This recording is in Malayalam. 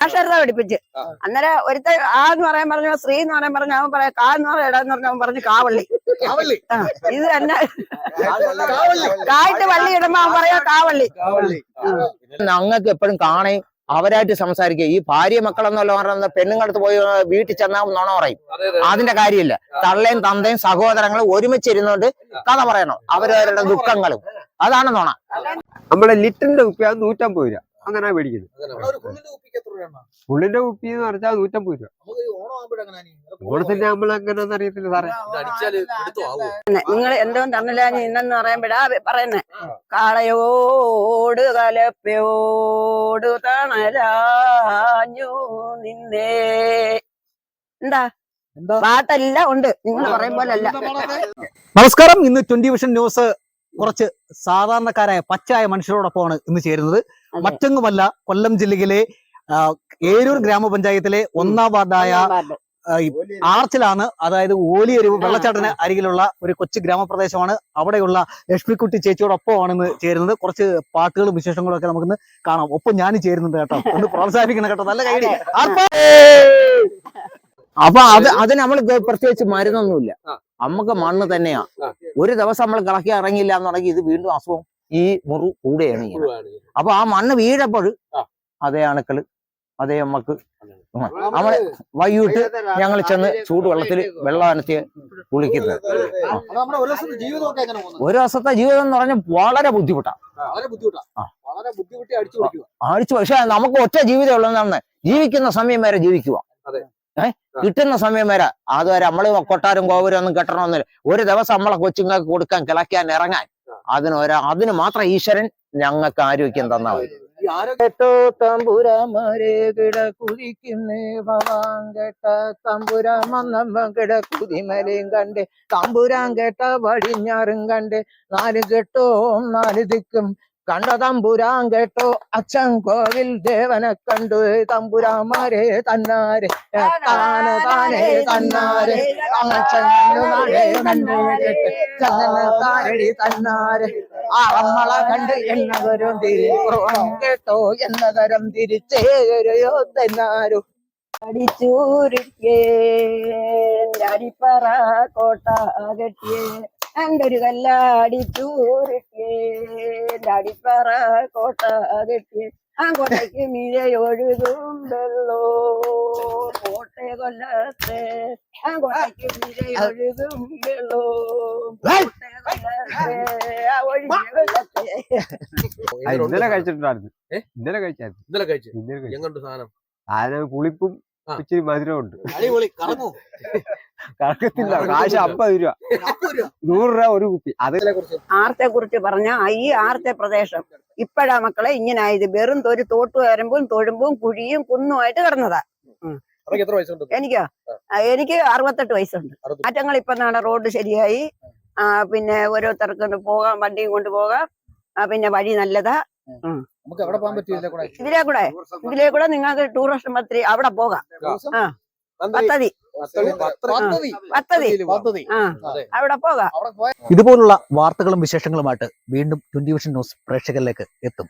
സാക്ഷരത പഠിപ്പിച്ച്. അന്നേരം ഒരുത്ത ആ എന്ന് പറയാൻ പറഞ്ഞു, ശ്രീ എന്ന് പറയാൻ പറഞ്ഞു, അവൻ പറയാം കാ എന്ന് പറയാൻ ഇടാന്ന് പറഞ്ഞു, അവൻ പറഞ്ഞു കാവള്ളി. ഇത് തന്നെ കായിട്ട് വള്ളി ഇടുമ്പോ അവൻ പറയാ കാവള്ളി. ഞങ്ങൾക്ക് എപ്പോഴും കാണയും അവരായിട്ട് സംസാരിക്കുക. ഈ ഭാര്യ മക്കളെന്നല്ല പറയുന്നത് പെണ്ണുങ്ങളടുത്ത് പോയി വീട്ടിൽ ചെന്നാൽ നുണ പറയും. അതിന്റെ കാര്യമില്ല. തള്ളയും തന്തയും സഹോദരങ്ങളും ഒരുമിച്ചിരുന്നോണ്ട് കഥ പറയണം അവരവരുടെ ദുഃഖങ്ങളും. അതാണ് നുണ. നമ്മുടെ ലിറ്ററിന്റെ കുപ്പി അത് 150 രൂപ അങ്ങനെ മേടിക്കുന്നത്. പുള്ളിന്റെ കുപ്പി എന്ന് പറഞ്ഞാൽ 150 രൂപ. ഓണത്തിന് നമ്മൾ എങ്ങനെയാന്ന് അറിയത്തില്ല സാറേ. നിങ്ങൾ എന്തോ തന്നില്ല ഇന്നെന്ന് പറയുമ്പോഴാ പറയുന്നേ, കാളയോട് കലപ്പയോട് തണരാഞ്ഞു നിന്നേ. എന്താ പാട്ടെല്ലാം ഉണ്ട്, നിങ്ങൾ പറയും പോലല്ല. നമസ്കാരം. ഇന്ന് 20 വിഷൻ ന്യൂസ് കുറച്ച് സാധാരണക്കാരായ പച്ചയായ മനുഷ്യരോടൊപ്പമാണ് ഇന്ന് ചേരുന്നത്. മറ്റൊന്നുമല്ല, കൊല്ലം ജില്ലയിലെ ഏരൂർ ഗ്രാമപഞ്ചായത്തിലെ 1-ാം വാർഡായ ആർച്ചിലാണ്. അതായത് ഓലിയരുവ് വെള്ളച്ചാട്ടിന് അരികിലുള്ള ഒരു കൊച്ചു ഗ്രാമപ്രദേശമാണ്. അവിടെയുള്ള ലക്ഷ്മിക്കുട്ടി ചേച്ചിയോടൊപ്പമാണ് ഇന്ന് ചേരുന്നത്. കുറച്ച് പാട്ടുകളും വിശേഷങ്ങളും ഒക്കെ നമുക്കിന്ന് കാണാം. ഒപ്പം ഞാനും ചേരുന്നുണ്ട് കേട്ടോ. ഒന്ന് പ്രോത്സാഹിപ്പിക്കണം കേട്ടോ. നല്ല കൈ. അപ്പൊ അത് നമ്മൾ പ്രത്യേകിച്ച് മരുന്നൊന്നുമില്ല. നമുക്ക് മണ്ണ് തന്നെയാ. ഒരു ദിവസം നമ്മൾ കിളക്കി ഇറങ്ങിയില്ല എന്നുണ്ടെങ്കിൽ ഇത് വീണ്ടും അസുഖം ഈ മുറി കൂടെയാണ്. അപ്പൊ ആ മണ്ണ് വീഴപ്പോൾ അതേ അണുക്കള് അതേ നമുക്ക് നമ്മളെ വൈകിട്ട് ഞങ്ങൾ ചെന്ന് ചൂടുവെള്ളത്തിൽ വെള്ളം അനത്തി കുളിക്കുന്നത്. ഒരു ദിവസത്തെ ജീവിതം എന്ന് പറഞ്ഞാൽ വളരെ ബുദ്ധിമുട്ടാണ്. അടിച്ചു. പക്ഷെ നമുക്ക് ഒറ്റ ജീവിതം ഉള്ളതെന്നാണ് ജീവിക്കുന്ന സമയം വരെ ജീവിക്കുക. കിട്ടുന്ന സമയം വരെ അതുവരെ നമ്മള് കൊട്ടാരും കോവരും ഒന്നും കെട്ടണമെന്നില്ല. ഒരു ദിവസം നമ്മളെ കൊച്ചുങ്ങൾക്ക് കൊടുക്കാൻ കിളയ്ക്കാൻ ഇറങ്ങാൻ അതിന് മാത്രം ഈശ്വരൻ ഞങ്ങൾക്ക് ആരോഗ്യം തന്നാ മതി. കേട്ടോ തമ്പുരാമാരെ കിടക്കുതിക്കുന്നേ ഭവാൻ കേട്ട തമ്പുരാൻ വന്നമ്മ കിടക്കുതിമലയും കണ്ടേ തമ്പുരാൻ കേട്ട പടിഞ്ഞാറും കണ്ടേ 4 കെട്ടോ 4 ദിക്കും കണ്ട തമ്പുരാൻ കേട്ടോ അച്ഛൻ കോവിൽ ദേവനെ കണ്ടു തമ്പുരാമാരെ തന്നാരെ താനെ താനെ തന്നാരെ താരടി തന്നാരെ ആളമ്മള കണ്ട് എന്നവരും തിരിപ്പുറം കേട്ടോ എന്നതരം തിരിച്ചേരയോ തന്നാരും അടിച്ചൂരിക്കേ അടിപ്പറ കോട്ട കെട്ടിയേ എൻ്റെ ഒരു കല്ലടിച്ചൂരിക്കേ അടിപ്പറ കോട്ട കെട്ടിയേ ആ കോട്ടയ്ക്ക് മീരെ ഒഴുകും വെള്ളോ കോട്ടയ കൊല്ലത്തെ ആ കോട്ടയ്ക്ക് മീരെ ഒഴുകും വെള്ളോ കോട്ടയ കൊല്ലത്തെ ആ ഒഴുകിയ വെള്ളത്തെ. ഇന്നലെ കഴിച്ചിട്ടുണ്ടായിരുന്നു. ഇന്നലെ കഴിച്ചു. സാധനം പുളിപ്പും ഇച്ചിരി മധുരമുണ്ട്. കറക്കത്തില്ല. കാശ് 50 രൂപ 100 രൂപ ഒരു കുപ്പി. ആർത്തെ കുറിച്ച് പറഞ്ഞ ഈ ആർത്തെ പ്രദേശം ഇപ്പഴാ മക്കളെ ഇങ്ങനെ ആയത്. വെറും ഒരു തോട്ട് വരമ്പും തൊഴുമ്പും കുഴിയും കുന്നുമായിട്ട് കിടന്നതാ. എനിക്ക് 68 വയസ്സുണ്ട്. മാറ്റങ്ങൾ ഇപ്പൊ നാളെ റോഡ് ശരിയായി. പിന്നെ ഓരോരുത്തർക്ക് പോകാം, വണ്ടിയും കൊണ്ട് പോകാം. പിന്നെ വഴി നല്ലതാ. ഇതിലേ കൂടെ നിങ്ങൾക്ക് ടൂറിസ്റ്റ് മന്ത്രി അവിടെ പോകാം. പദ്ധതി അവിടെ പോകാം. ഇതുപോലുള്ള വാർത്തകളും വിശേഷങ്ങളുമായിട്ട് വീണ്ടും 20 വിഷൻ ന്യൂസ് പ്രേക്ഷകരിലേക്ക് എത്തും.